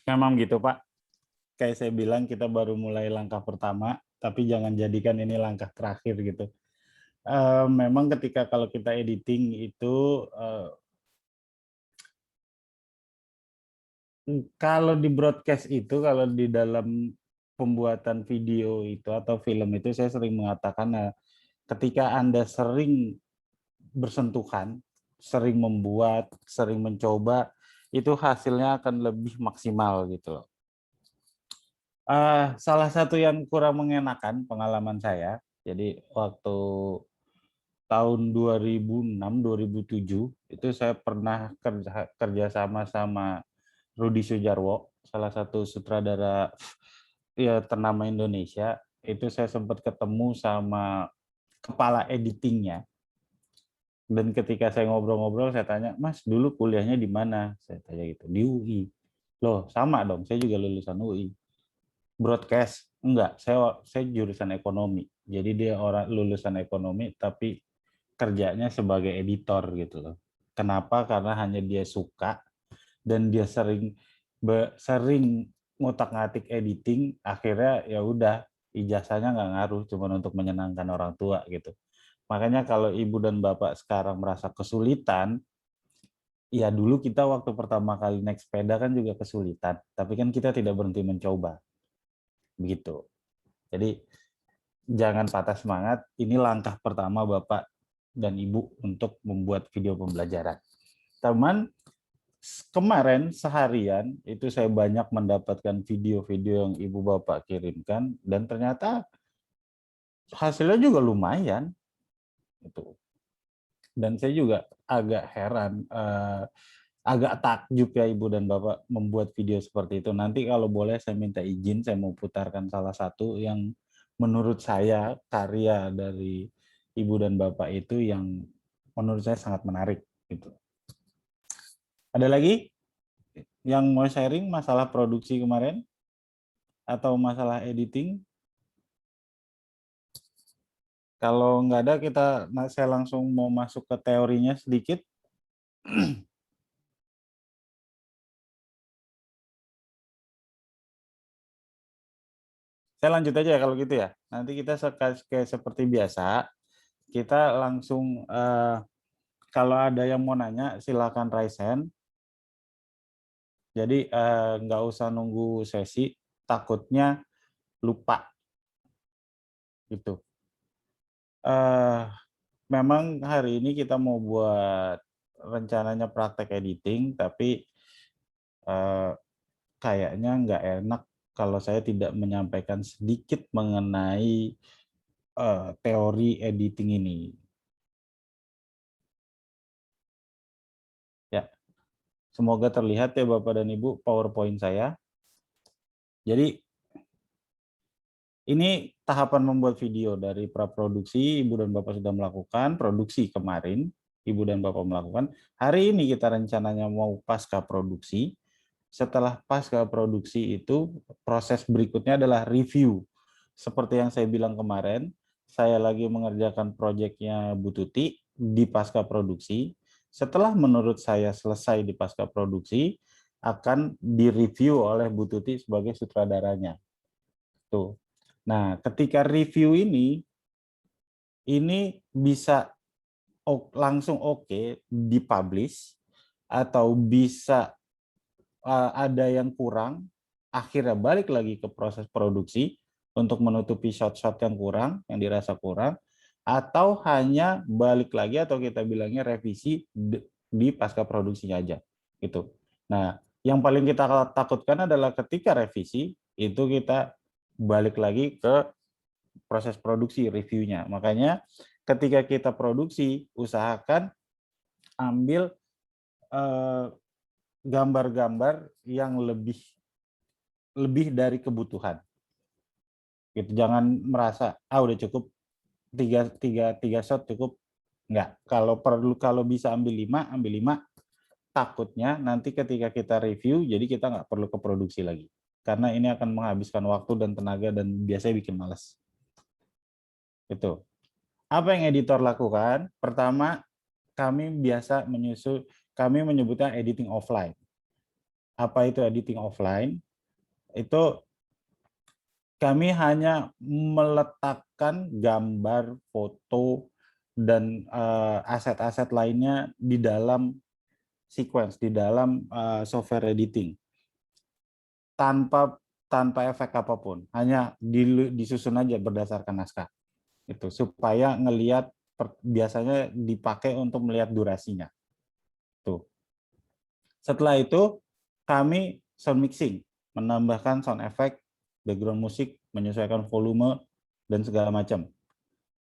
Memang gitu, Pak. Kayak saya bilang, kita baru mulai langkah pertama, tapi jangan jadikan ini langkah terakhir gitu. Memang ketika kalau kita editing itu, kalau di broadcast itu, kalau di dalam pembuatan video itu atau film itu, saya sering mengatakan, ketika Anda sering bersentuhan, sering membuat, sering mencoba, itu hasilnya akan lebih maksimal gitu loh. Salah satu yang kurang mengenakan pengalaman saya, jadi waktu tahun 2006, 2007, itu saya pernah kerja sama Rudi Sudjarwo, salah satu sutradara ya ternama Indonesia. Itu saya sempat ketemu sama kepala editingnya. Dan ketika saya ngobrol-ngobrol, saya tanya, Mas, dulu kuliahnya di mana? Saya tanya gitu, di UI. Loh, sama dong, saya juga lulusan UI. Broadcast? Enggak, saya jurusan ekonomi. Jadi dia orang lulusan ekonomi, tapi kerjanya sebagai editor gitu loh. Kenapa? Karena hanya dia suka dan dia sering ngotak-ngatik editing, akhirnya ya udah ijazahnya nggak ngaruh, cuma untuk menyenangkan orang tua gitu. Makanya kalau ibu dan bapak sekarang merasa kesulitan, ya dulu kita waktu pertama kali naik sepeda kan juga kesulitan, tapi kan kita tidak berhenti mencoba, begitu. Jadi jangan patah semangat, ini langkah pertama bapak dan ibu untuk membuat video pembelajaran. Teman, kemarin seharian itu saya banyak mendapatkan video-video yang ibu bapak kirimkan dan ternyata hasilnya juga lumayan itu. Dan saya juga agak heran, agak takjub ya ibu dan bapak membuat video seperti itu. Nanti kalau boleh saya minta izin, saya mau putarkan salah satu yang menurut saya karya dari ibu dan bapak itu yang menurut saya sangat menarik gitu. Ada lagi yang mau sharing masalah produksi kemarin atau masalah editing? Kalau nggak ada, saya langsung mau masuk ke teorinya sedikit. Saya lanjut aja ya kalau gitu ya. Nanti kita kayak seperti biasa, kita langsung kalau ada yang mau nanya silakan raise hand. Jadi nggak usah nunggu sesi, takutnya lupa gitu. Eh, Memang hari ini kita mau buat rencananya praktek editing, tapi eh, kayaknya nggak enak kalau saya tidak menyampaikan sedikit mengenai teori editing ini. Ya, semoga terlihat ya Bapak dan Ibu PowerPoint saya. Jadi ini tahapan membuat video dari praproduksi, Ibu dan Bapak sudah melakukan, produksi kemarin, Ibu dan Bapak melakukan. Hari ini kita rencananya mau pasca produksi. Setelah pasca produksi itu, proses berikutnya adalah review. Seperti yang saya bilang kemarin, saya lagi mengerjakan proyeknya Bu Tuti di pasca produksi. Setelah menurut saya selesai di pasca produksi, akan direview oleh Bu Tuti sebagai sutradaranya. Tuh. Nah, ketika review ini bisa langsung oke dipublish atau bisa ada yang kurang, akhirnya balik lagi ke proses produksi untuk menutupi shot-shot yang kurang, yang dirasa kurang, atau hanya balik lagi atau kita bilangnya revisi di pasca produksinya aja gitu. Nah, yang paling kita takutkan adalah ketika revisi itu kita balik lagi ke proses produksi reviewnya. Makanya ketika kita produksi, usahakan ambil gambar-gambar yang lebih dari kebutuhan. Gitu. Jangan merasa udah cukup tiga shot cukup. Enggak. Kalau bisa ambil 5, ambil 5. Takutnya nanti ketika kita review, jadi kita nggak perlu ke produksi lagi. Karena ini akan menghabiskan waktu dan tenaga dan biasanya bikin malas. Itu. Apa yang editor lakukan? Pertama, kami menyebutnya editing offline. Apa itu editing offline? Itu kami hanya meletakkan gambar, foto, dan aset-aset lainnya di dalam sequence, di dalam software editing tanpa tanpa efek apapun, hanya disusun aja berdasarkan naskah. Itu supaya ngelihat, biasanya dipakai untuk melihat durasinya. Tuh. Setelah itu kami sound mixing, menambahkan sound effect, background musik, menyesuaikan volume dan segala macam.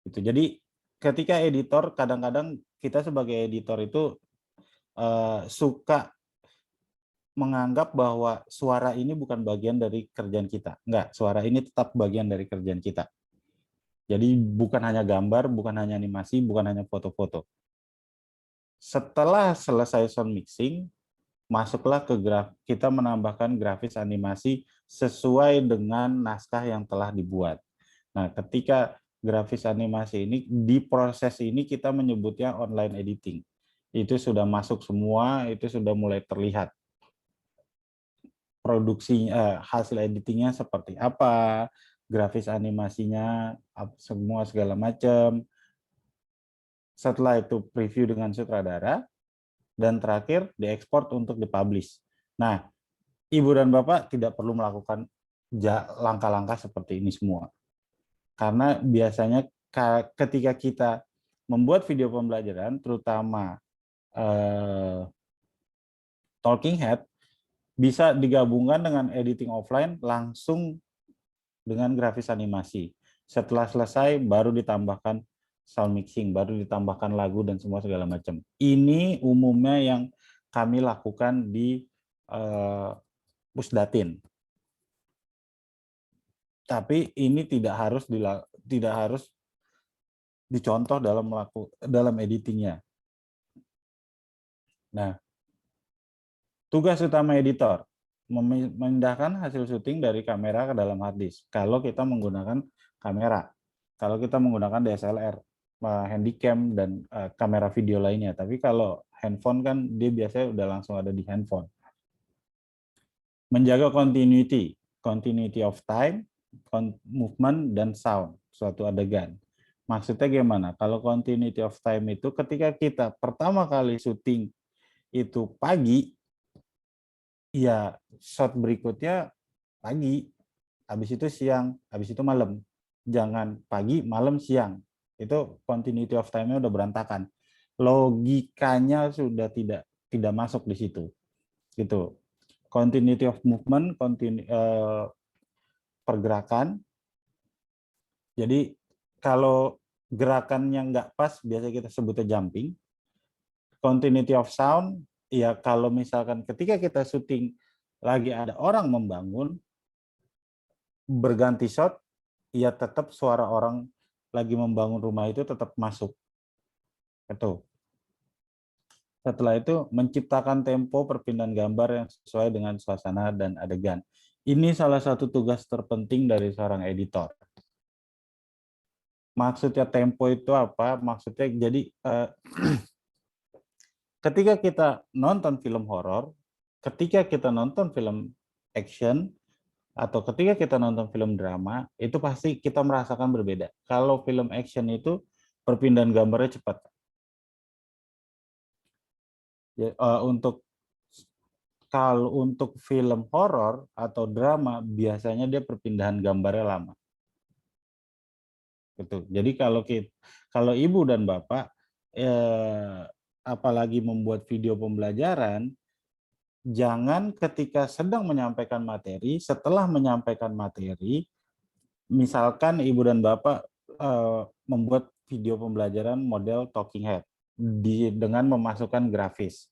Itu. Jadi ketika editor, kadang-kadang kita sebagai editor itu suka menganggap bahwa suara ini bukan bagian dari kerjaan kita. Enggak, suara ini tetap bagian dari kerjaan kita. Jadi bukan hanya gambar, bukan hanya animasi, bukan hanya foto-foto. Setelah selesai sound mixing, masuklah ke kita menambahkan grafis animasi sesuai dengan naskah yang telah dibuat. Nah, ketika grafis animasi ini, di proses ini kita menyebutnya online editing. Itu sudah masuk semua, itu sudah mulai terlihat produksi, hasil editingnya seperti apa, grafis animasinya, semua segala macam. Setelah itu preview dengan sutradara, dan terakhir diekspor untuk dipublish. Nah, Ibu dan Bapak tidak perlu melakukan langkah-langkah seperti ini semua. Karena biasanya ketika kita membuat video pembelajaran, terutama talking head, bisa digabungkan dengan editing offline langsung dengan grafis animasi. Setelah selesai, baru ditambahkan sound mixing, baru ditambahkan lagu dan semua segala macam. Ini umumnya yang kami lakukan di Pusdatin. Tapi ini tidak harus dicontoh dalam editingnya. Nah, tugas utama editor memindahkan hasil syuting dari kamera ke dalam hard disk. Kalau kita menggunakan kamera, kalau kita menggunakan DSLR, handycam dan kamera video lainnya. Tapi kalau handphone kan dia biasanya udah langsung ada di handphone. Menjaga continuity of time, movement dan sound suatu adegan. Maksudnya gimana? Kalau continuity of time itu ketika kita pertama kali syuting itu pagi, ya shot berikutnya pagi, habis itu siang, habis itu malam. Jangan pagi, malam, siang. Itu continuity of time-nya udah berantakan. Logikanya sudah tidak masuk di situ. Gitu. Continuity of movement, pergerakan. Jadi kalau gerakannya nggak pas, biasa kita sebutnya jumping. Continuity of sound, ya kalau misalkan ketika kita syuting lagi ada orang membangun, berganti shot, ya tetap suara orang lagi membangun rumah itu tetap masuk. Itu. Setelah itu menciptakan tempo perpindahan gambar yang sesuai dengan suasana dan adegan. Ini salah satu tugas terpenting dari seorang editor. Maksudnya tempo itu apa? Maksudnya jadi ketika kita nonton film horor, ketika kita nonton film action, atau ketika kita nonton film drama, itu pasti kita merasakan berbeda. Kalau film action itu perpindahan gambarnya cepat. Ya, kalau untuk film horor atau drama, biasanya dia perpindahan gambarnya lama. Gitu. Jadi kalau ibu dan bapak, apalagi membuat video pembelajaran, jangan ketika sedang menyampaikan materi, setelah menyampaikan materi, misalkan ibu dan bapak membuat video pembelajaran model talking head dengan memasukkan grafis.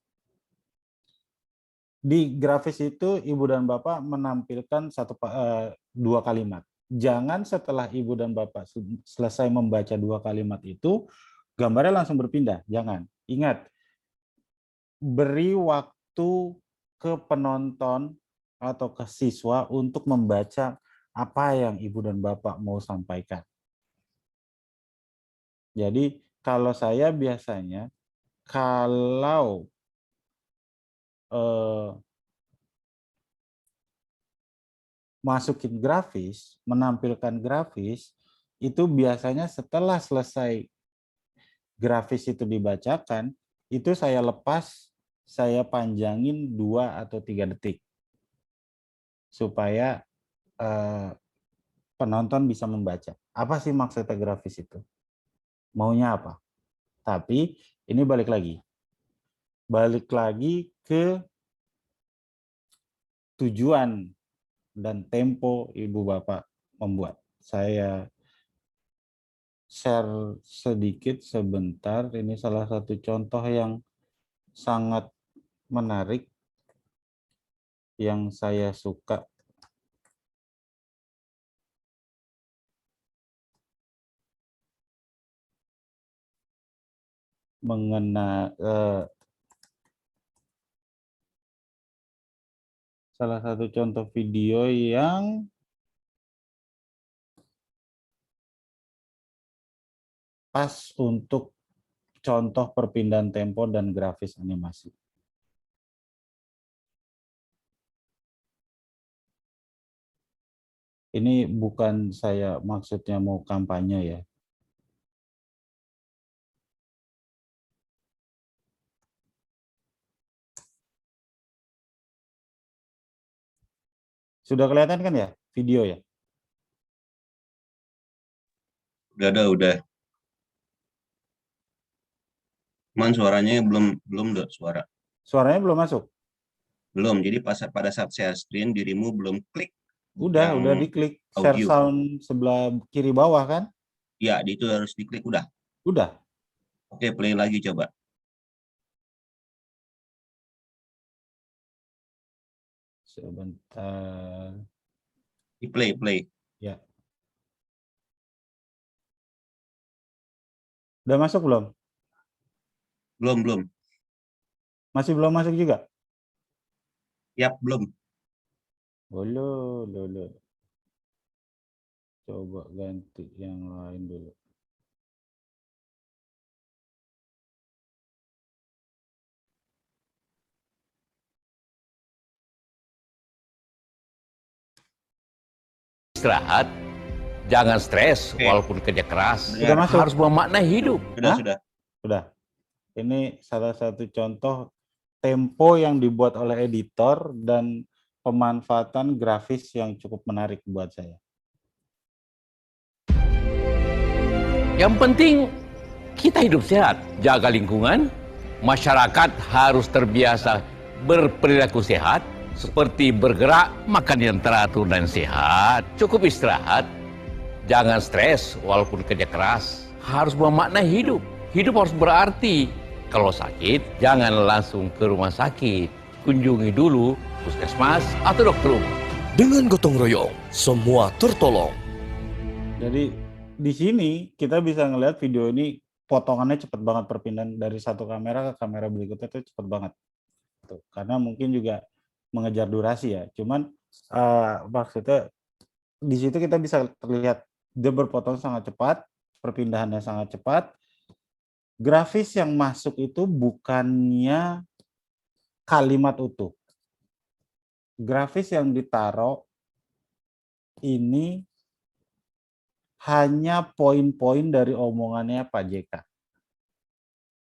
Di grafis itu ibu dan bapak menampilkan dua kalimat. Jangan setelah ibu dan bapak selesai membaca dua kalimat itu, gambarnya langsung berpindah. Jangan. Ingat, beri waktu ke penonton atau ke siswa untuk membaca apa yang ibu dan bapak mau sampaikan. Jadi kalau saya biasanya, kalau masukin grafis, menampilkan grafis, itu biasanya setelah selesai grafis itu dibacakan, itu saya lepas, saya panjangin 2 atau 3 detik. Supaya penonton bisa membaca. Apa sih maksudnya grafis itu? Maunya apa? Tapi ini balik lagi ke tujuan dan tempo Ibu Bapak membuat. Saya share sedikit sebentar, ini salah satu contoh yang sangat menarik yang saya suka. Salah satu contoh video yang pas untuk contoh perpindahan tempo dan grafis animasi. Ini bukan saya maksudnya mau kampanye ya. Sudah kelihatan kan ya video ya? Udah. Cuman suaranya belum suara. Suaranya belum masuk? Belum. Jadi pada saat share screen dirimu belum klik. Udah diklik share audio. sound sebelah kiri bawah kan? Ya, itu harus diklik udah. Udah. Oke, play lagi coba. Sebentar. Di play. Ya. Udah masuk belum? Belum. Masih belum masuk juga? Yap, belum. Loh. Coba ganti yang lain dulu. Istirahat, jangan stres walaupun kerja keras. Sudah masuk? Harus memaknai hidup. Sudah. Ini salah satu contoh tempo yang dibuat oleh editor dan pemanfaatan grafis yang cukup menarik buat saya. Yang penting kita hidup sehat, jaga lingkungan, masyarakat harus terbiasa berperilaku sehat, seperti bergerak, makan yang teratur dan sehat, cukup istirahat, jangan stres walaupun kerja keras, harus memaknai hidup. Hidup harus berarti. Kalau sakit, jangan langsung ke rumah sakit. Kunjungi dulu puskesmas atau dokter umum. Dengan gotong royong, semua tertolong. Jadi di sini kita bisa ngelihat video ini potongannya cepat banget, perpindahan dari satu kamera ke kamera berikutnya itu cepat banget. Tuh, karena mungkin juga mengejar durasi ya. Cuman maksudnya di situ kita bisa terlihat dia berpotong sangat cepat, perpindahannya sangat cepat. Grafis yang masuk itu bukannya kalimat utuh. Grafis yang ditaruh ini hanya poin-poin dari omongannya Pak JK.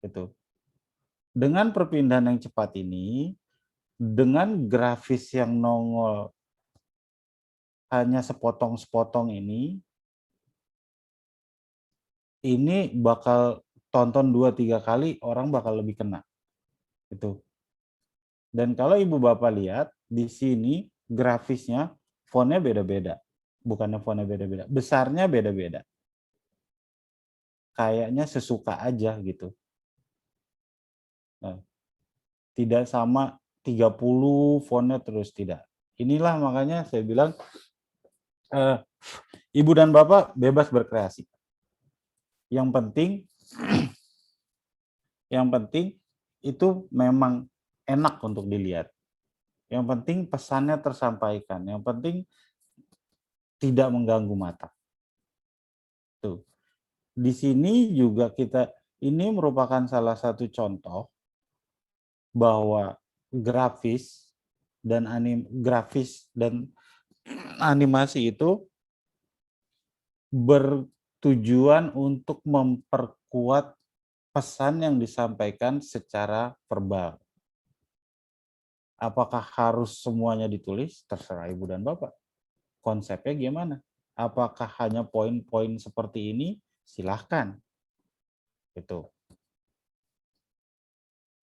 Gitu. Dengan perpindahan yang cepat ini, dengan grafis yang nongol hanya sepotong-sepotong ini bakal tonton 2-3 kali, orang bakal lebih kena. Gitu. Dan kalau Ibu Bapak lihat, di sini grafisnya fontnya beda-beda. Bukannya fontnya beda-beda, besarnya beda-beda. Kayaknya sesuka aja gitu. Nah, tidak sama 30 fontnya terus, tidak. Inilah makanya saya bilang Ibu dan Bapak bebas berkreasi. Yang penting itu memang enak untuk dilihat. Yang penting pesannya tersampaikan. Yang penting tidak mengganggu mata. Tuh. Di sini juga ini merupakan salah satu contoh bahwa grafis dan animasi itu bertujuan untuk memperkuat pesan yang disampaikan secara verbal. Apakah harus semuanya ditulis? Terserah Ibu dan Bapak. Konsepnya gimana? Apakah hanya poin-poin seperti ini? Silahkan. Itu.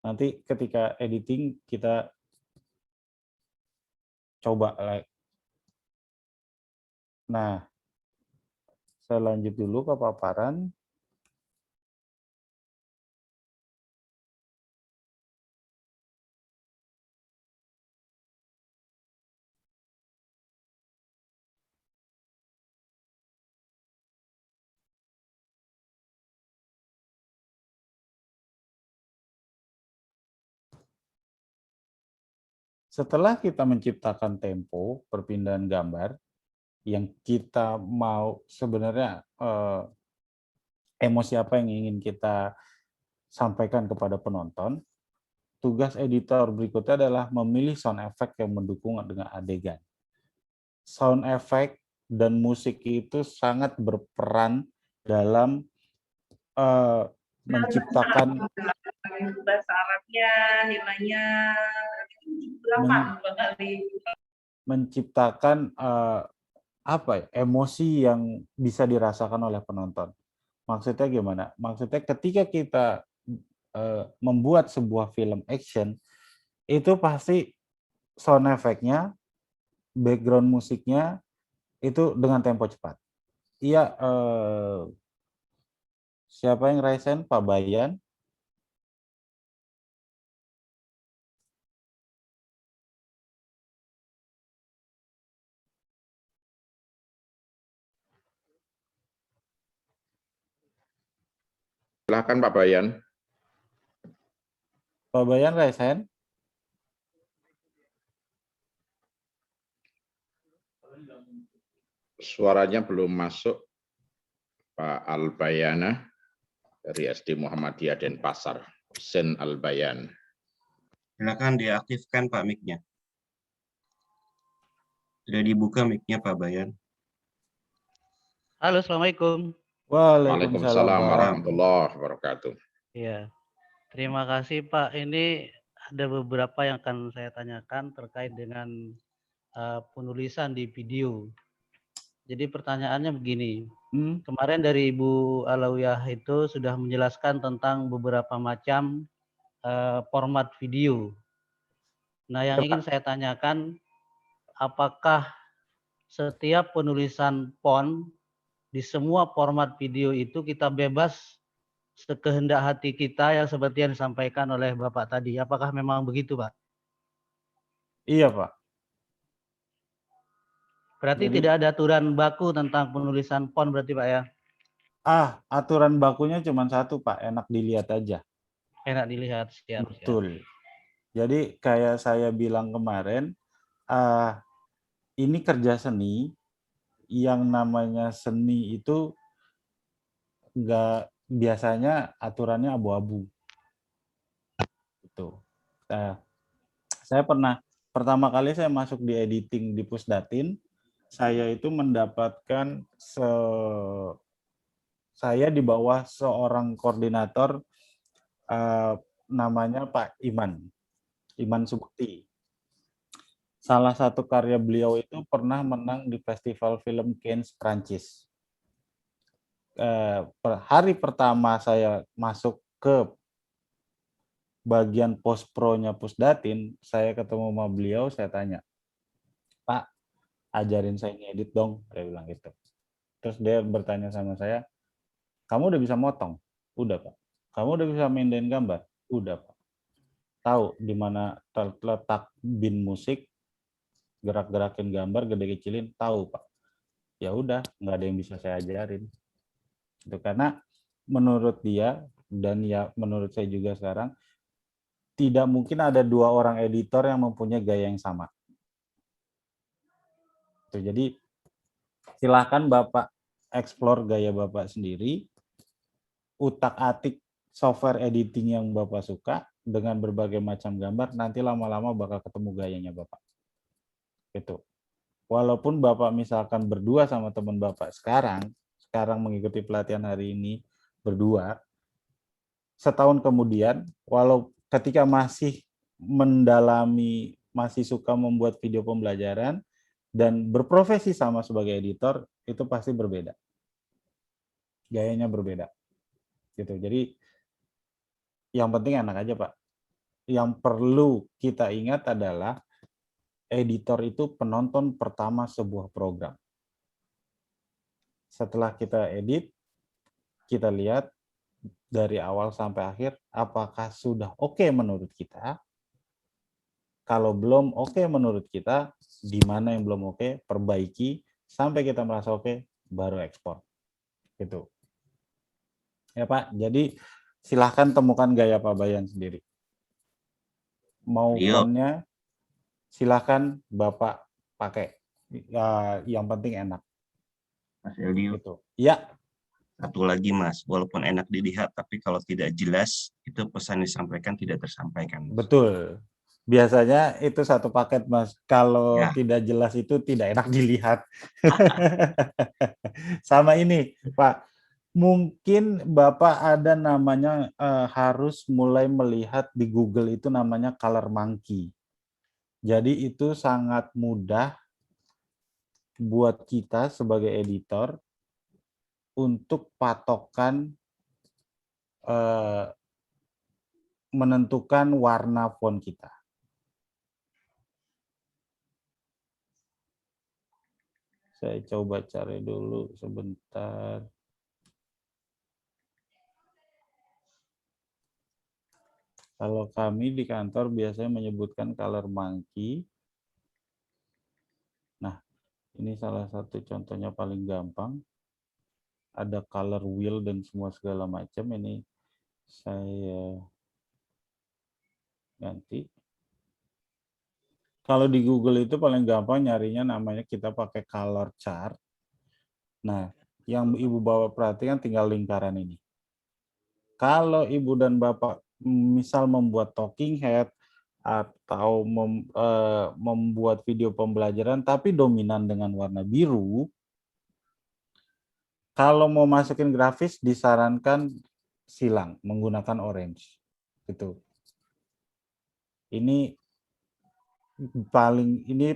Nanti ketika editing kita coba. Nah, saya lanjut dulu ke paparan. Setelah kita menciptakan tempo perpindahan gambar yang kita mau sebenarnya emosi apa yang ingin kita sampaikan kepada penonton, tugas editor berikutnya adalah memilih sound effect yang mendukung dengan adegan. Sound effect dan musik itu sangat berperan dalam menciptakan bahasa Arabnya nilainya berapa kali menciptakan emosi yang bisa dirasakan oleh penonton. Maksudnya gimana? Maksudnya ketika kita membuat sebuah film action, itu pasti sound effect-nya, background musiknya itu dengan tempo cepat. Iya, siapa yang raisen? Pak Bayan. Silakan Pak Bayan. Pak Bayan raisen. Suaranya belum masuk, Pak Albayana dari SD Muhammadiyah Denpasar, Sen Albayan. Silakan diaktifkan Pak mic-nya. Sudah dibuka mic-nya Pak Bayan. Halo, Assalamualaikum. Waalaikumsalam warahmatullahi wabarakatuh. Iya, terima kasih Pak. Ini ada beberapa yang akan saya tanyakan terkait dengan penulisan di video. Jadi pertanyaannya begini, kemarin dari Ibu Alawiyah itu sudah menjelaskan tentang beberapa macam format video. Nah, yang ingin saya tanyakan, apakah setiap penulisan font di semua format video itu kita bebas sekehendak hati kita yang seperti yang disampaikan oleh Bapak tadi? Apakah memang begitu, Pak? Iya, Pak. Berarti tidak ada aturan baku tentang penulisan font berarti, Pak ya? Aturan bakunya cuma satu, Pak. Enak dilihat aja. Enak dilihat, siap. Betul. Jadi kayak saya bilang kemarin, ini kerja seni, yang namanya seni itu nggak biasanya aturannya abu-abu. Gitu. Saya pertama kali saya masuk di editing di Pusdatin, saya itu mendapatkan saya di bawah seorang koordinator namanya Pak Iman Subukti. Salah satu karya beliau itu pernah menang di Festival Film Cannes Prancis. Hari pertama saya masuk ke bagian post-pro-nya Pusdatin, saya ketemu sama beliau, saya tanya, Pak, ajarin saya ngedit dong, saya bilang gitu. Terus dia bertanya sama saya, kamu udah bisa motong? Udah, Pak. Kamu udah bisa mindahin gambar? Udah, Pak. Tahu di mana terletak bin musik, gerak-gerakin gambar, gede kecilin? Tahu, Pak. Ya udah, nggak ada yang bisa saya ajarin. Itu karena menurut dia, dan ya menurut saya juga sekarang, tidak mungkin ada dua orang editor yang mempunyai gaya yang sama. Jadi silahkan Bapak explore gaya Bapak sendiri, utak-atik software editing yang Bapak suka dengan berbagai macam gambar, nanti lama-lama bakal ketemu gayanya Bapak. Gitu. walaupun Bapak misalkan berdua sama teman Bapak sekarang mengikuti pelatihan hari ini berdua, setahun kemudian, walau ketika masih mendalami, masih suka membuat video pembelajaran, dan berprofesi sama sebagai editor, itu pasti berbeda. Gayanya berbeda. Gitu. Jadi, yang penting enak aja, Pak. Yang perlu kita ingat adalah, editor itu penonton pertama sebuah program. Setelah kita edit, kita lihat dari awal sampai akhir, apakah sudah oke menurut kita. Kalau belum oke menurut kita, di mana yang belum oke, perbaiki, sampai kita merasa oke, baru ekspor. Gitu. Ya Pak, jadi silahkan temukan gaya Pak Bayan sendiri. Mau fontnya, silahkan Bapak pakai. Ya, yang penting enak. Mas Eldio. Gitu. Ya. Satu lagi Mas, walaupun enak dilihat, tapi kalau tidak jelas, itu pesan disampaikan tidak tersampaikan. Mas. Betul. Biasanya itu satu paket, Mas. Kalau tidak jelas itu tidak enak dilihat. Sama ini, Pak. Mungkin Bapak ada namanya harus mulai melihat di Google itu namanya Color Monkey. Jadi itu sangat mudah buat kita sebagai editor untuk patokan menentukan warna font kita. Saya coba cari dulu sebentar. Kalau kami di kantor biasanya menyebutkan Color Monkey. Nah, ini salah satu contohnya paling gampang. Ada color wheel dan semua segala macam. Ini saya ganti. Kalau di Google itu paling gampang nyarinya namanya kita pakai color chart. Nah, yang Ibu Bapak perhatikan tinggal lingkaran ini. Kalau Ibu dan Bapak misal membuat talking head atau membuat video pembelajaran tapi dominan dengan warna biru, kalau mau masukin grafis disarankan silang menggunakan orange. Gitu. Ini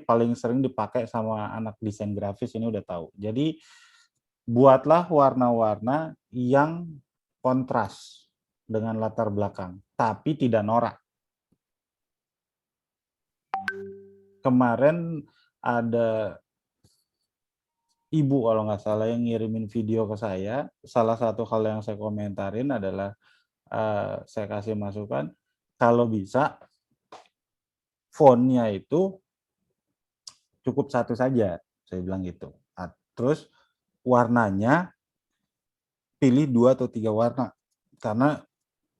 paling sering dipakai sama anak desain grafis, ini udah tahu. Jadi buatlah warna-warna yang kontras dengan latar belakang, tapi tidak norak. Kemarin ada Ibu kalau nggak salah yang ngirimin video ke saya, salah satu hal yang saya komentarin adalah saya kasih masukan, kalau bisa fontnya itu cukup satu saja, saya bilang gitu. Terus warnanya pilih 2 atau 3 warna, karena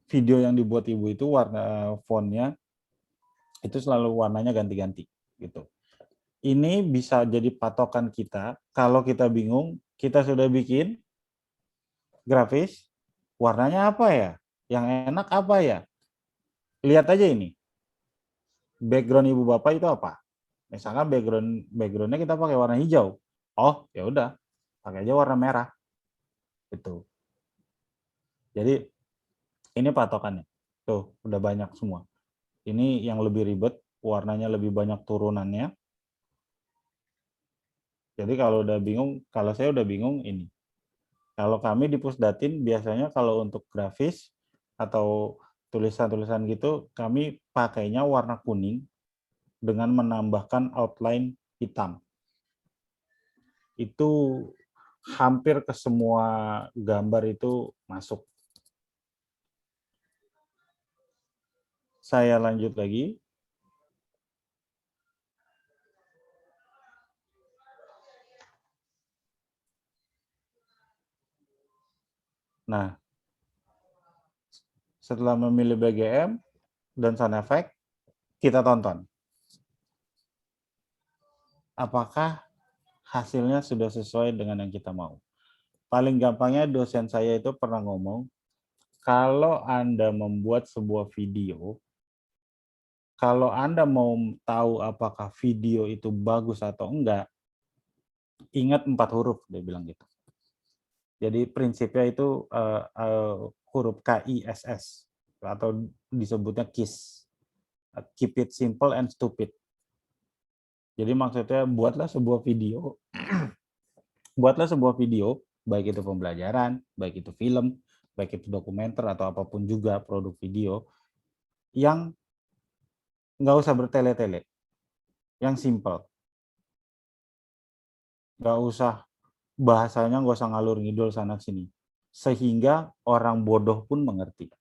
video yang dibuat Ibu itu warna fontnya itu selalu warnanya ganti-ganti gitu. Ini bisa jadi patokan kita. Kalau kita bingung, kita sudah bikin grafis, warnanya apa ya? Yang enak apa ya? Lihat aja ini. Background Ibu Bapak itu apa? Misalkan backgroundnya kita pakai warna hijau. Oh, ya udah, pakai aja warna merah. Gitu. Jadi ini patokannya. Tuh, udah banyak semua. Ini yang lebih ribet, warnanya lebih banyak turunannya. Jadi kalau saya udah bingung ini. Kalau kami di Pusdatin biasanya kalau untuk grafis atau tulisan-tulisan gitu, kami pakainya warna kuning dengan menambahkan outline hitam. Itu hampir ke semua gambar itu masuk. Saya lanjut lagi. Nah, setelah memilih BGM dan sound effect, kita tonton. Apakah hasilnya sudah sesuai dengan yang kita mau? Paling gampangnya dosen saya itu pernah ngomong, kalau Anda membuat sebuah video, kalau Anda mau tahu apakah video itu bagus atau enggak, Ingat 4 huruf, dia bilang gitu. Jadi prinsipnya itu huruf KISS atau disebutnya KISS. Keep it simple and stupid. Jadi maksudnya buatlah sebuah video, baik itu pembelajaran, baik itu film, baik itu dokumenter atau apapun juga produk video yang nggak usah bertele-tele, yang simple, nggak usah bahasanya nggak usah ngalur ngidul sana sini, sehingga orang bodoh pun mengerti.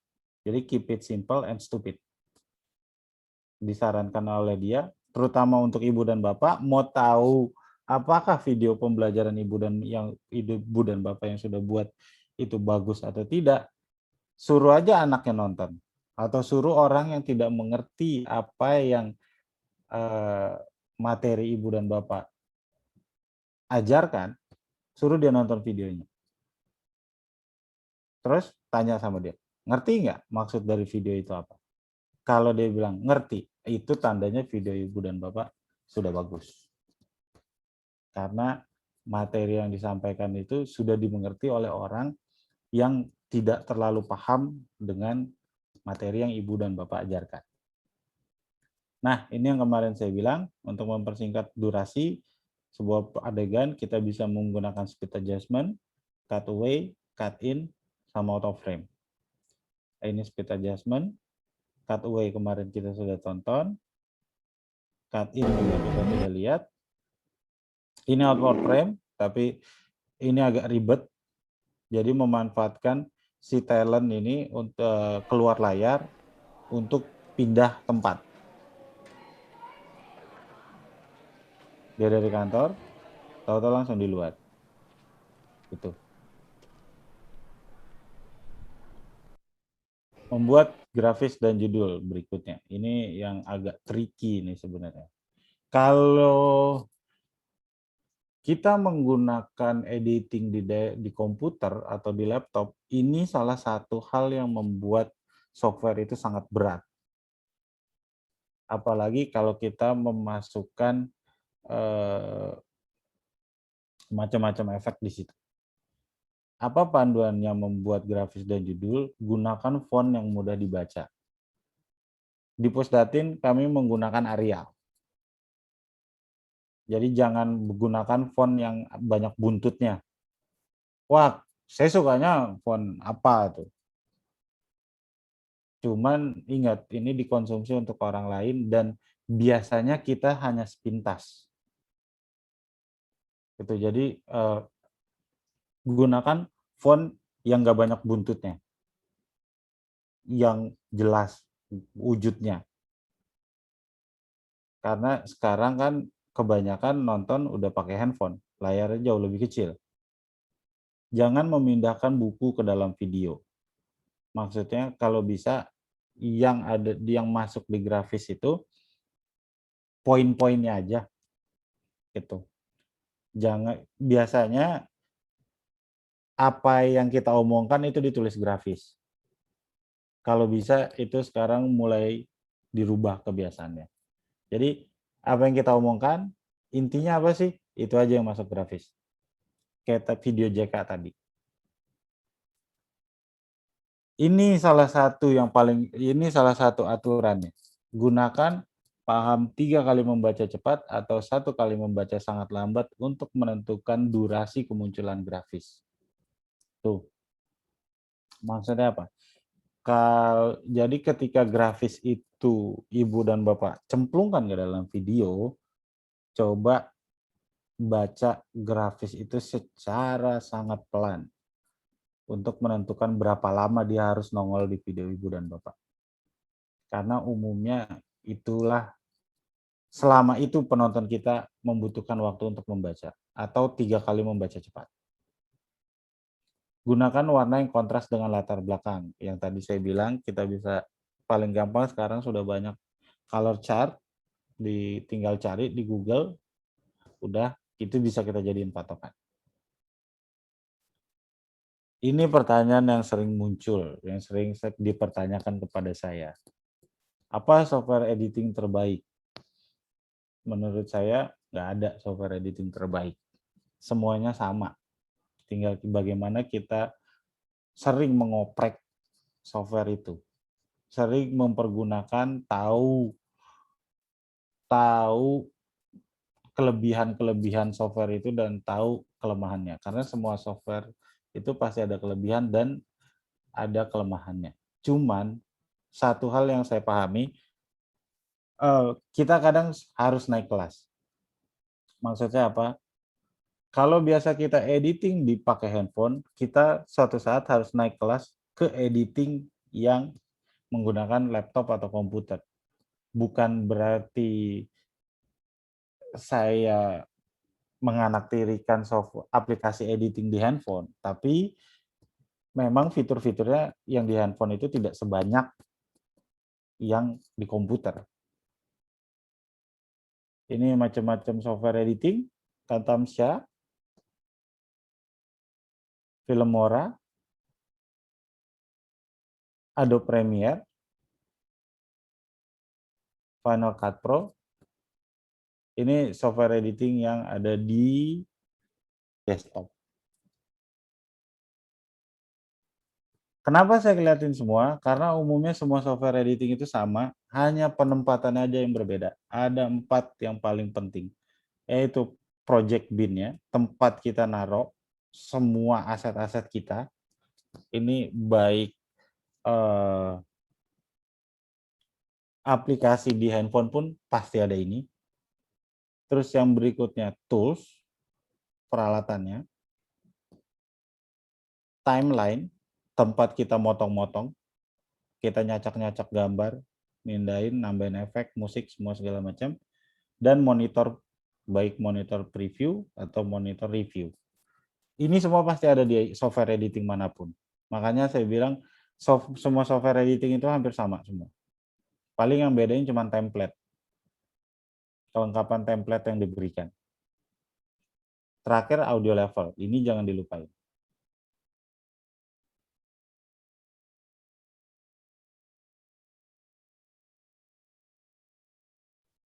Jadi keep it simple and stupid. Disarankan oleh dia, terutama untuk ibu dan bapak, mau tahu apakah video pembelajaran ibu dan bapak yang sudah buat itu bagus atau tidak, suruh aja anaknya nonton, atau suruh orang yang tidak mengerti apa yang materi ibu dan bapak ajarkan, suruh dia nonton videonya. Terus tanya sama dia, ngerti nggak maksud dari video itu apa? Kalau dia bilang ngerti, itu tandanya video ibu dan bapak sudah bagus. Karena materi yang disampaikan itu sudah dimengerti oleh orang yang tidak terlalu paham dengan materi yang ibu dan bapak ajarkan. Nah, ini yang kemarin saya bilang, untuk mempersingkat durasi sebuah adegan, kita bisa menggunakan speed adjustment, cut away, cut in, sama auto frame. Ini speed adjustment, cut away kemarin kita sudah tonton, cut in juga kita sudah lihat. Ini auto frame, tapi ini agak ribet. Jadi memanfaatkan si talent ini untuk keluar layar untuk pindah tempat. Dia dari kantor, tahu-tahu langsung di luar. Gitu. Membuat grafis dan judul berikutnya. Ini yang agak tricky nih sebenarnya. Kalau kita menggunakan editing di komputer atau di laptop, ini salah satu hal yang membuat software itu sangat berat. Apalagi kalau kita memasukkan macam-macam efek di situ. Apa panduannya membuat grafis dan judul? Gunakan font yang mudah dibaca. Di Pusdatin kami menggunakan Arial. Jadi jangan menggunakan font yang banyak buntutnya. Wah, saya sukanya font apa tuh. Cuman ingat, ini dikonsumsi untuk orang lain dan biasanya kita hanya sepintas. Gitu. Jadi gunakan font yang nggak banyak buntutnya, yang jelas wujudnya. Karena sekarang kan kebanyakan nonton udah pakai handphone, layarnya jauh lebih kecil. Jangan memindahkan buku ke dalam video. Maksudnya kalau bisa yang masuk di grafis itu poin-poinnya aja, gitu. Jangan, biasanya apa yang kita omongkan itu ditulis grafis. Kalau bisa itu sekarang mulai dirubah kebiasaannya. Jadi apa yang kita omongkan, intinya apa sih? Itu aja yang masuk grafis. Kayak video JK tadi. Ini salah satu aturannya. Gunakan paham 3 kali membaca cepat atau 1 kali membaca sangat lambat untuk menentukan durasi kemunculan grafis. Tuh. Maksudnya apa? Jadi ketika grafis itu ibu dan bapak cemplungkan ke dalam video, coba baca grafis itu secara sangat pelan untuk menentukan berapa lama dia harus nongol di video ibu dan bapak. Karena umumnya itulah, selama itu penonton kita membutuhkan waktu untuk membaca atau 3 kali membaca cepat. Gunakan warna yang kontras dengan latar belakang. Yang tadi saya bilang, kita bisa paling gampang sekarang sudah banyak color chart, tinggal cari di Google, udah itu bisa kita jadiin patokan. Ini pertanyaan yang sering muncul, yang sering dipertanyakan kepada saya. Apa software editing terbaik? Menurut saya nggak ada software editing terbaik. semuanya sama. Tinggal bagaimana kita sering mengoprek software itu. Sering mempergunakan, tahu kelebihan software itu dan tahu kelemahannya. Karena semua software itu pasti ada kelebihan dan ada kelemahannya. Cuman satu hal yang saya pahami, kita kadang harus naik kelas. Maksudnya apa? Kalau biasa kita editing dipakai handphone, kita suatu saat harus naik kelas ke editing yang menggunakan laptop atau komputer. Bukan berarti saya menganaktirikan software aplikasi editing di handphone, tapi memang fitur-fiturnya yang di handphone itu tidak sebanyak yang di komputer. Ini macam-macam software editing, Camtasia, Filmora, Adobe Premiere, Final Cut Pro. Ini software editing yang ada di desktop. Kenapa saya kelihatin semua? Karena umumnya semua software editing itu sama, hanya penempatannya aja yang berbeda. Ada 4 yang paling penting, yaitu project bin-nya, tempat kita naruh semua aset-aset kita. Ini baik aplikasi di handphone pun pasti ada ini. Terus yang berikutnya tools, peralatannya, timeline, tempat kita motong-motong, kita nyacak-nyacak gambar, mindahin, nambahin efek, musik, semua segala macam, dan monitor, baik monitor preview atau monitor review. Ini semua pasti ada di software editing manapun. Makanya saya bilang semua software editing itu hampir sama semua. Paling yang bedain cuma template. Kelengkapan template yang diberikan. Terakhir audio level, ini jangan dilupain.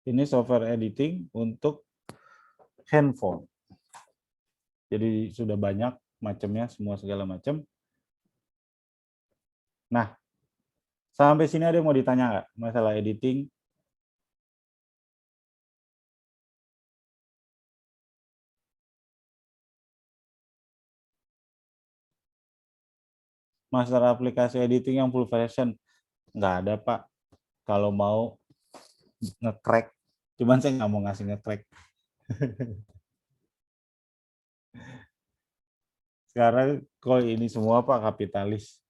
Ini software editing untuk handphone. Jadi sudah banyak macamnya, semua segala macam. Nah, sampai sini ada yang mau ditanya nggak masalah editing? Masalah aplikasi editing yang full version? Nggak ada, Pak. Kalau mau nge-crack, cuman saya nggak mau ngasih nge-crack. Sekarang kok ini semua Pak kapitalis.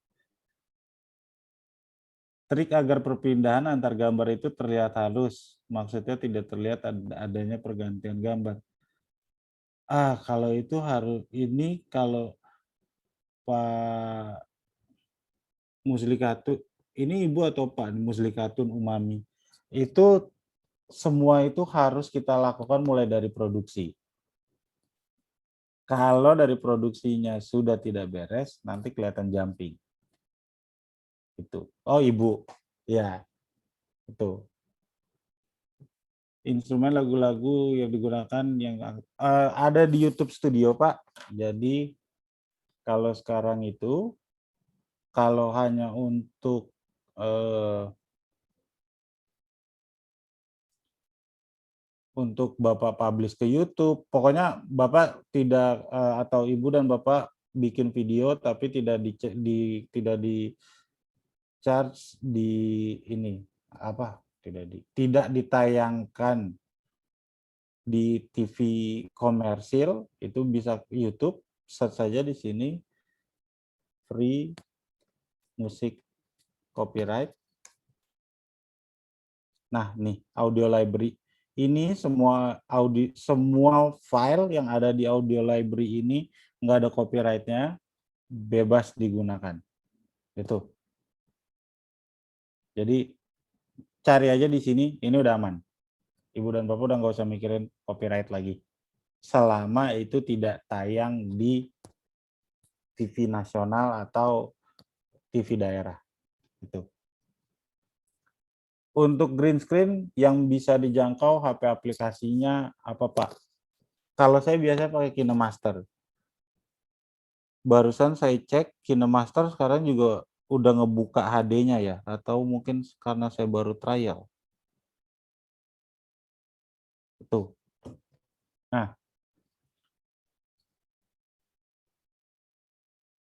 Trik agar perpindahan antar gambar itu terlihat halus, maksudnya tidak terlihat adanya pergantian gambar. Kalau itu harus ini kalau Pak Muslikatun, ini Ibu atau Pak Muslikatun Umami, itu semua itu harus kita lakukan mulai dari produksi. Kalau dari produksinya sudah tidak beres, nanti kelihatan jumping. Itu. Oh, Ibu. Ya. Itu. Instrumen lagu-lagu yang digunakan yang ada di YouTube Studio, Pak. Jadi kalau sekarang itu kalau hanya untuk Bapak publish ke YouTube, pokoknya Bapak tidak atau Ibu dan Bapak bikin video tapi tidak di charge di ini apa? Tidak ditayangkan di TV komersil, itu bisa YouTube, search saja di sini free musik copyright. Nah, nih audio library. Ini semua file yang ada di audio library ini nggak ada copyrightnya, bebas digunakan. Itu. Jadi cari aja di sini, ini udah aman. Ibu dan Bapak udah nggak usah mikirin copyright lagi. Selama itu tidak tayang di TV nasional atau TV daerah. Itu. Untuk green screen yang bisa dijangkau HP aplikasinya apa Pak? Kalau saya biasa pakai KineMaster. Barusan saya cek KineMaster sekarang juga udah ngebuka HD-nya ya, atau mungkin karena saya baru trial. Tuh. Nah,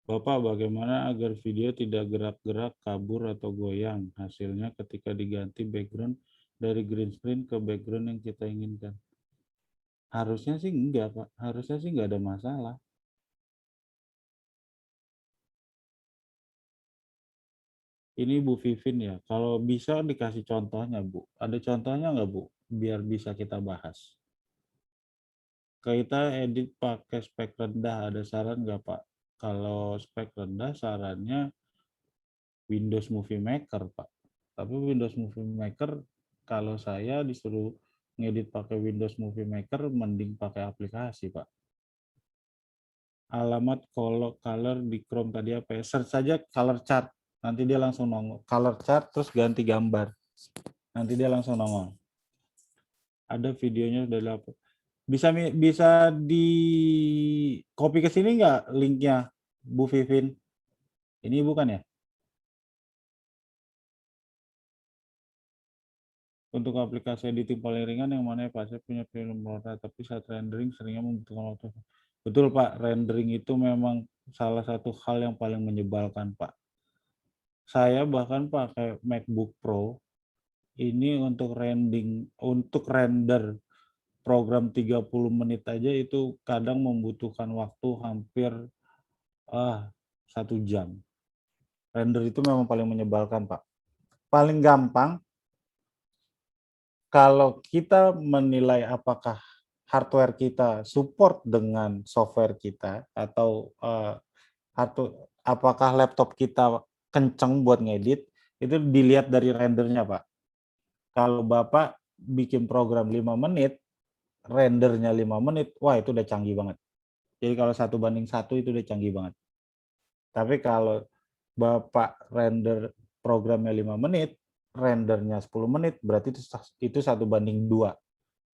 Bapak, bagaimana agar video tidak gerak-gerak, kabur, atau goyang? Hasilnya ketika diganti background dari green screen ke background yang kita inginkan. Harusnya sih enggak, Pak. Harusnya sih enggak ada masalah. Ini Bu Vivin ya. Kalau bisa dikasih contohnya, Bu. Ada contohnya nggak, Bu? Biar bisa kita bahas. Kita edit pakai spek rendah, ada saran nggak, Pak? Kalau spek rendah, sarannya Windows Movie Maker, Pak. Tapi Windows Movie Maker, kalau saya disuruh ngedit pakai Windows Movie Maker, mending pakai aplikasi, Pak. Alamat color di Chrome tadi apa ya? Search saja color chart. Nanti dia langsung nongol. Color chart, terus ganti gambar. Nanti dia langsung nongol. Ada videonya dari apa? Bisa di copy ke sini nggak linknya, Bu Vivin? Ini bukan ya? Untuk aplikasi editing paling ringan yang mana ya Pak? Saya punya film Flora, tapi saat rendering seringnya membutuhkan waktu. Betul Pak, rendering itu memang salah satu hal yang paling menyebalkan Pak. Saya bahkan pakai MacBook Pro ini untuk render program 30 menit aja itu kadang membutuhkan waktu hampir 1 jam. Render itu memang paling menyebalkan, Pak. Paling gampang kalau kita menilai apakah hardware kita support dengan software kita atau apakah laptop kita kenceng buat ngedit, itu dilihat dari rendernya, Pak. Kalau Bapak bikin program 5 menit, rendernya 5 menit, wah itu udah canggih banget. Jadi kalau 1:1 itu udah canggih banget. Tapi kalau Bapak render programnya 5 menit, rendernya 10 menit, berarti itu 1:2.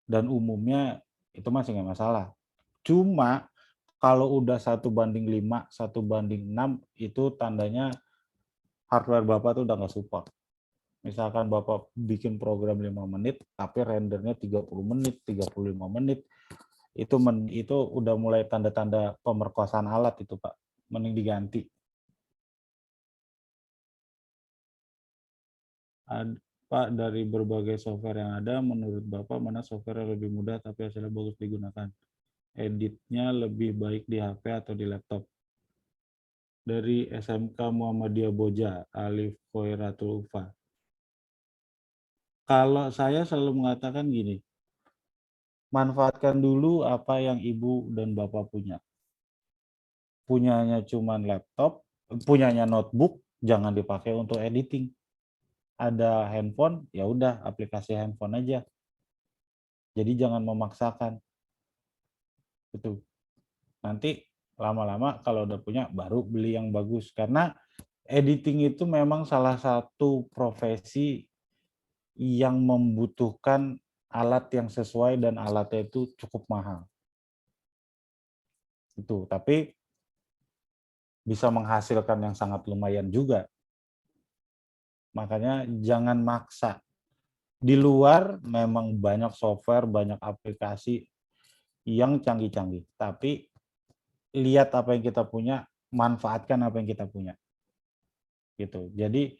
Dan umumnya itu masih nggak masalah. Cuma kalau udah 1:5, 1:6, itu tandanya hardware Bapak tuh udah nggak support. Misalkan Bapak bikin program 5 menit, tapi rendernya 30 menit, 35 menit, itu udah mulai tanda-tanda pemerkosaan alat itu, Pak. Mending diganti. Pak, dari berbagai software yang ada, menurut Bapak mana software yang lebih mudah tapi hasilnya bagus digunakan? Editnya lebih baik di HP atau di laptop? Dari SMK Muhammadiyah Boja, Alif Khoiratul Ufa. Kalau saya selalu mengatakan gini, manfaatkan dulu apa yang Ibu dan Bapak punya. Punyanya cuman laptop, punyanya notebook, jangan dipakai untuk editing. Ada handphone, ya udah aplikasi handphone aja. Jadi jangan memaksakan. Betul. Nanti lama-lama kalau udah punya baru beli yang bagus. Karena editing itu memang salah satu profesi yang membutuhkan alat yang sesuai dan alatnya itu cukup mahal. Itu, tapi bisa menghasilkan yang sangat lumayan juga. Makanya jangan maksa. Di luar memang banyak software, banyak aplikasi yang canggih-canggih. Tapi lihat apa yang kita punya, manfaatkan apa yang kita punya. Gitu. Jadi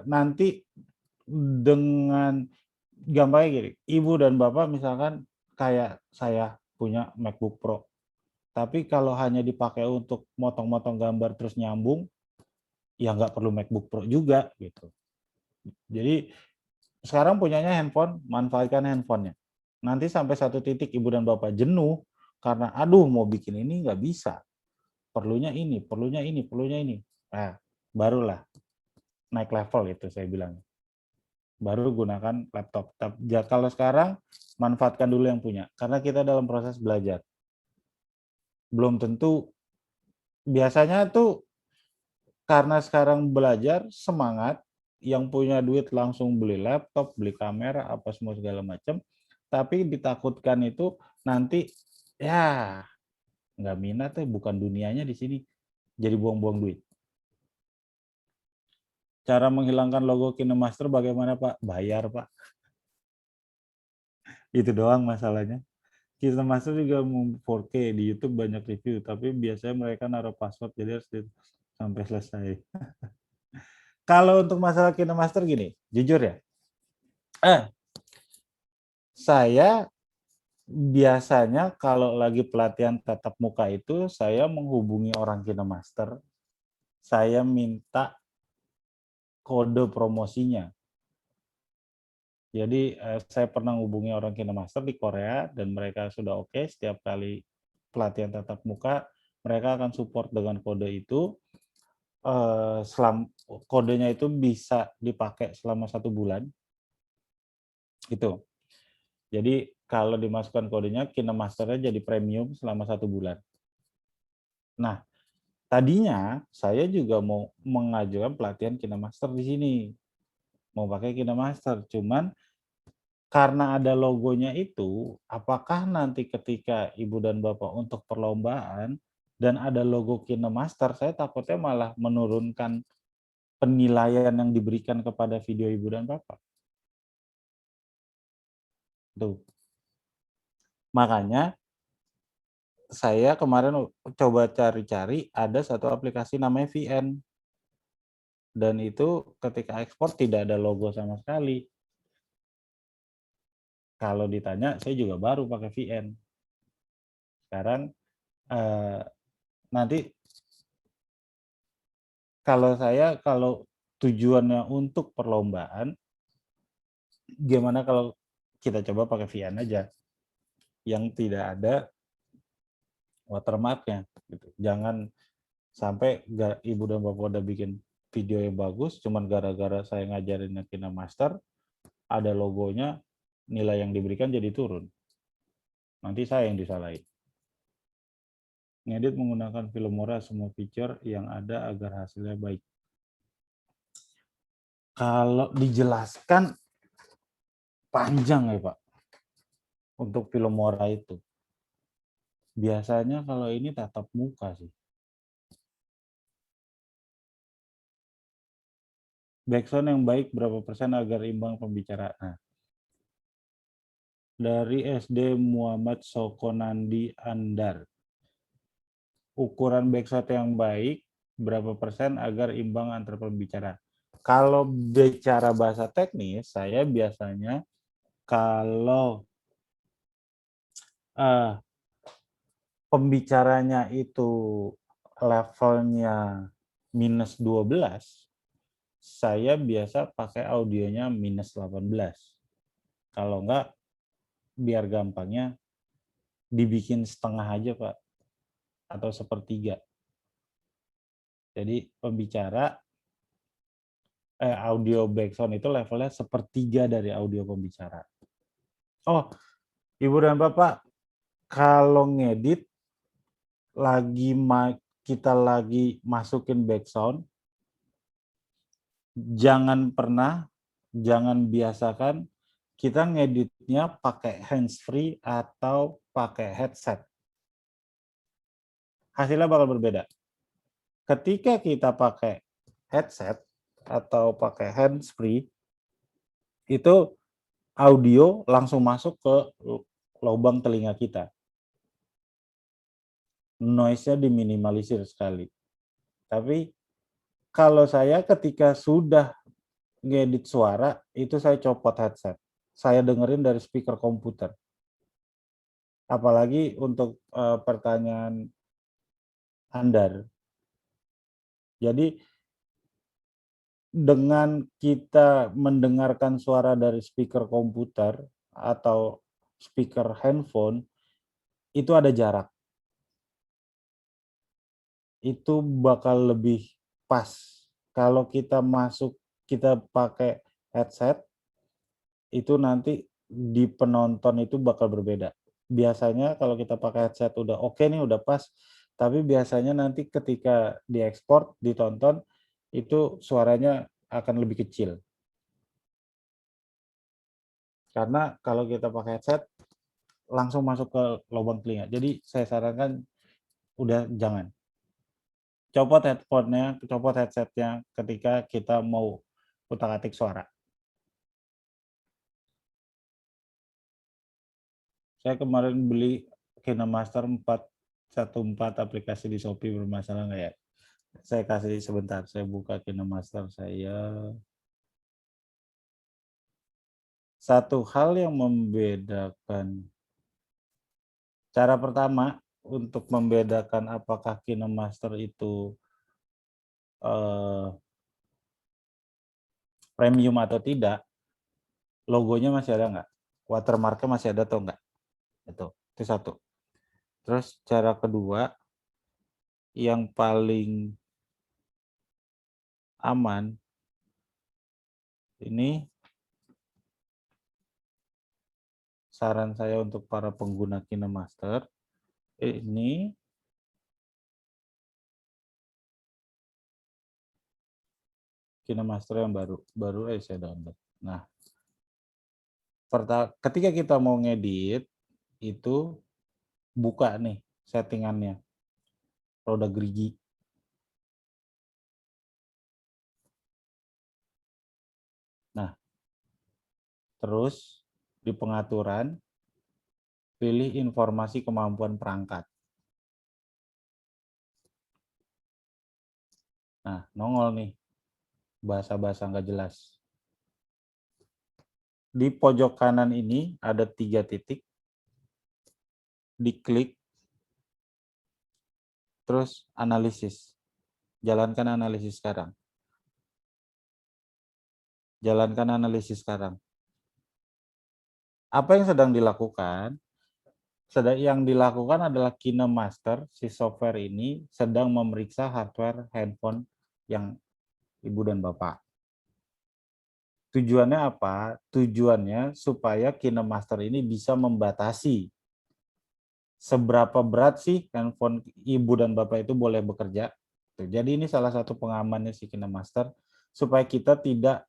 nanti dengan gampangnya gini, Ibu dan Bapak misalkan kayak saya punya MacBook Pro. Tapi kalau hanya dipakai untuk motong-motong gambar terus nyambung, ya nggak perlu MacBook Pro juga gitu. Jadi sekarang punyanya handphone, manfaatkan handphonenya. Nanti sampai satu titik Ibu dan Bapak jenuh karena aduh mau bikin ini nggak bisa. Perlunya ini, perlunya ini, perlunya ini. Nah, barulah naik level itu saya bilang. Baru gunakan laptop. Kalau sekarang manfaatkan dulu yang punya karena kita dalam proses belajar. Belum tentu biasanya tuh karena sekarang belajar semangat, yang punya duit langsung beli laptop, beli kamera, apa semua segala macam, tapi ditakutkan itu nanti ya nggak minat bukan dunianya di sini, jadi buang-buang duit. Cara menghilangkan logo KineMaster bagaimana Pak? Bayar Pak. Itu doang masalahnya. KineMaster juga 4K di YouTube banyak review, tapi biasanya mereka naruh password jadi harus sampai selesai. Kalau untuk masalah KineMaster gini, jujur ya, saya biasanya kalau lagi pelatihan tatap muka itu saya menghubungi orang KineMaster, saya minta kode promosinya. Jadi saya pernah hubungi orang KineMaster di Korea dan mereka sudah oke, setiap kali pelatihan tatap muka mereka akan support dengan kode itu. Kodenya itu bisa dipakai selama 1 bulan. Itu. Jadi kalau dimasukkan kodenya, KineMaster-nya jadi premium selama 1 bulan. Nah, tadinya saya juga mau mengajukan pelatihan KineMaster di sini. Mau pakai KineMaster, cuman karena ada logonya itu, apakah nanti ketika Ibu dan Bapak untuk perlombaan dan ada logo KineMaster, saya takutnya malah menurunkan penilaian yang diberikan kepada video Ibu dan Bapak. Tuh. Makanya saya kemarin coba cari-cari, ada satu aplikasi namanya VN. Dan itu ketika ekspor tidak ada logo sama sekali. Kalau ditanya, saya juga baru pakai VN. Sekarang nanti kalau tujuannya untuk perlombaan, gimana kalau kita coba pakai VN aja yang tidak ada watermarknya gitu. Jangan sampai Ibu dan Bapak udah bikin video yang bagus, cuman gara-gara saya ngajarinnya KineMaster, ada logonya, nilai yang diberikan jadi turun. Nanti saya yang disalahin. Ngedit menggunakan Filmora semua feature yang ada agar hasilnya baik. Kalau dijelaskan panjang ya Pak, untuk Filmora itu. Biasanya kalau ini tatap muka sih. Backsound yang baik berapa persen agar imbang pembicaraan? Nah, dari SD Muhammad Sokonandi Andar. Ukuran backsound yang baik berapa persen agar imbang antar pembicara? Kalau bicara bahasa teknis, saya biasanya kalau pembicaranya itu levelnya minus 12, saya biasa pakai audionya minus 18. Kalau enggak, biar gampangnya dibikin setengah aja Pak, atau sepertiga. Jadi pembicara, audio backsound itu levelnya sepertiga dari audio pembicara. Oh, Ibu dan Bapak, kalau ngedit, kita lagi masukin backsound, jangan biasakan kita ngeditnya pakai handsfree atau pakai headset. Hasilnya bakal berbeda. Ketika kita pakai headset atau pakai handsfree, itu audio langsung masuk ke lubang telinga kita. Noise-nya diminimalisir sekali. Tapi kalau saya ketika sudah ngedit suara, itu saya copot headset. Saya dengerin dari speaker komputer. Apalagi untuk pertanyaan Andar. Jadi dengan kita mendengarkan suara dari speaker komputer atau speaker handphone, itu ada jarak. Itu bakal lebih pas. Kalau kita pakai headset, itu nanti di penonton itu bakal berbeda. Biasanya kalau kita pakai headset udah oke nih, udah pas, tapi biasanya nanti ketika diekspor, ditonton, itu suaranya akan lebih kecil. Karena kalau kita pakai headset, langsung masuk ke lubang telinga. Jadi saya sarankan udah jangan. Copot headphone-nya, copot headset-nya ketika kita mau utak-atik suara. Saya kemarin beli KineMaster 414 aplikasi di Shopee, bermasalah nggak ya? Saya kasih sebentar, saya buka KineMaster saya. Satu hal yang membedakan, cara pertama untuk membedakan apakah KineMaster itu premium atau tidak, logonya masih ada nggak? Watermarknya masih ada atau enggak? Itu satu. Terus cara kedua, yang paling aman, ini saran saya untuk para pengguna KineMaster, ini KineMaster yang baru saya download. Nah, ketika kita mau ngedit, itu buka nih settingannya, roda gerigi. Nah, terus di pengaturan, pilih informasi kemampuan perangkat. Nah, nongol nih, bahasa-bahasa nggak jelas. Di pojok kanan ini ada 3 titik, diklik, terus analisis. Jalankan analisis sekarang. Jalankan analisis sekarang. Apa yang sedang dilakukan? Yang dilakukan adalah KineMaster, si software ini sedang memeriksa hardware handphone yang ibu dan bapak. Tujuannya apa? Tujuannya supaya KineMaster ini bisa membatasi seberapa berat sih handphone ibu dan bapak itu boleh bekerja. Jadi ini salah satu pengamannya si KineMaster supaya kita tidak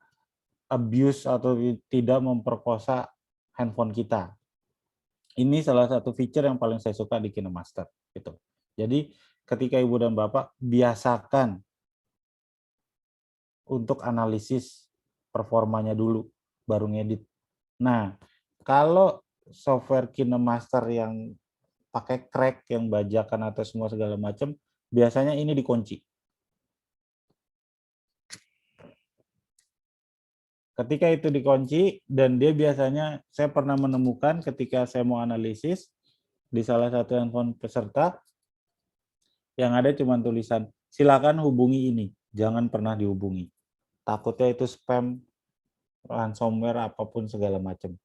abuse atau tidak memperkosa handphone kita. Ini salah satu feature yang paling saya suka di KineMaster gitu. Jadi ketika ibu dan bapak biasakan untuk analisis performanya dulu baru ngedit. Nah, kalau software KineMaster yang pakai crack, yang bajakan atau semua segala macam, biasanya ini dikunci. Ketika itu dikunci, dan dia biasanya, saya pernah menemukan ketika saya mau analisis di salah satu handphone peserta, yang ada cuma tulisan, silakan hubungi ini, jangan pernah dihubungi. Takutnya itu spam, ransomware, apapun segala macam.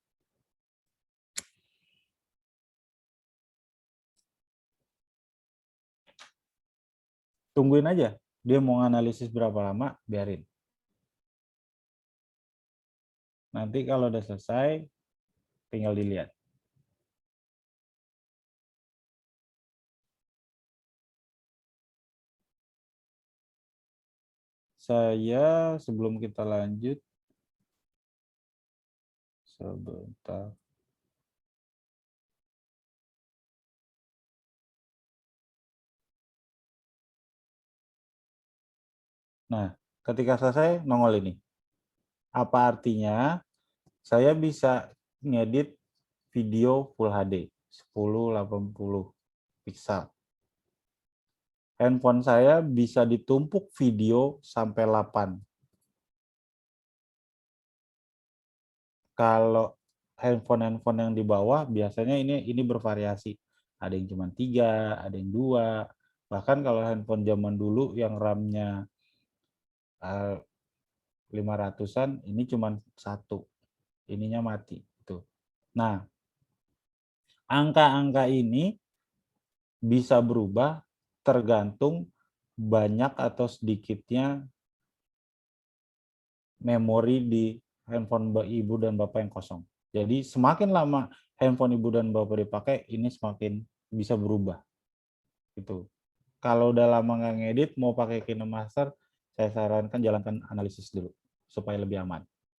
Tungguin aja, dia mau analisis berapa lama, biarin. Nanti kalau udah selesai, tinggal dilihat. Saya sebelum kita lanjut, sebentar. Nah, ketika selesai, nongol ini. Apa artinya? Saya bisa ngedit video Full HD, 1080 pixel. Handphone saya bisa ditumpuk video sampai 8. Kalau handphone yang di bawah, biasanya ini bervariasi. Ada yang cuma 3, ada yang 2. Bahkan kalau handphone zaman dulu yang RAM-nya 500-an, ini cuma 1. Ininya mati. Tuh. Nah, angka-angka ini bisa berubah tergantung banyak atau sedikitnya memori di handphone ibu dan bapak yang kosong. Jadi semakin lama handphone ibu dan bapak dipakai, ini semakin bisa berubah. Gitu. Kalau udah lama nggak ngedit, mau pakai KineMaster, saya sarankan jalankan analisis dulu supaya lebih aman.